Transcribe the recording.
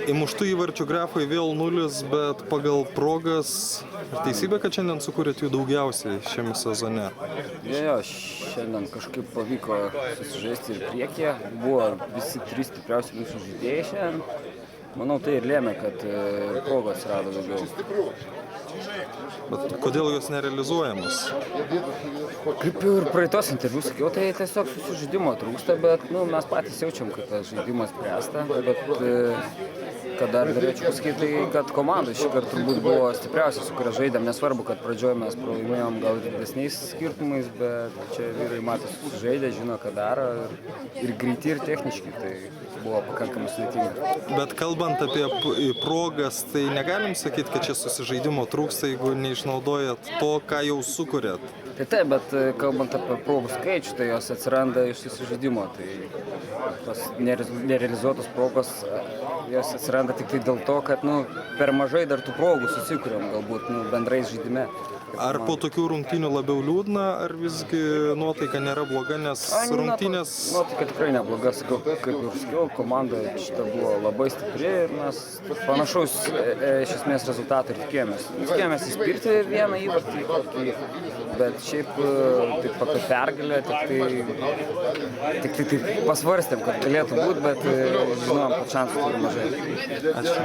Įmuštų įvarčių grafai vėl 0, bet pagal progas teisybė, kad šiandien sukūrėt jų daugiausiai šiame sezone? Jo, šiandien kažkaip pavyko susižaisti ir priekyje. Buvo visi 3 stipriausi mūsų žaidėjai šiandien. Manau, tai ir lėmė, kad progų atsirado daugiau. Bet kodėl jos nerealizuojamos? Kaip ir praeitos interviu sakiau, tai tiesiog susižaidimo trūksta, bet mes patys jaučiam, kad tas žaidimas pręsta. Bet kad dar norėčiau pasakyti, kad komanda šį kartą turbūt buvo stipriausia, su kuria žaidėm. Nesvarbu, kad pradžioje mes pralaimėjom gal didesniais skirtumais, bet čia vyrai matė susižaidę, žino, ką daro ir greiti, ir techniški. Tai buvo pakankamai sudėtinga. Bet kalbant apie progas, tai negalim sakyti, kad čia susižaidimo trūksta, jeigu neišnaudojat to, ką jau sukūrėt. Tai taip, bet kalbant apie progų skaičių, tai jos atsiranda iš susižaidimo. Tai tos nerealizuotos progos, jos atsiranda tik tai dėl to, kad per mažai dar tų progų susikūrėm galbūt bendrai žaidime. Ar po tokių rungtynių labiau liūdna, ar visgi nuotaika nėra bloga, nes rungtynės... Nuotaika tikrai nebloga, kaip ir sakiau, komanda šita buvo labai stipri ir mes panašaus iš esmės rezultatų ir tikėjomės. Tikėjomės įspirti vieną įvartį, bet šiaip taip apie pergalę tik pasvarstėm, kad galėtų būti, bet žinom, kad šansų turi mažai. Ačiū.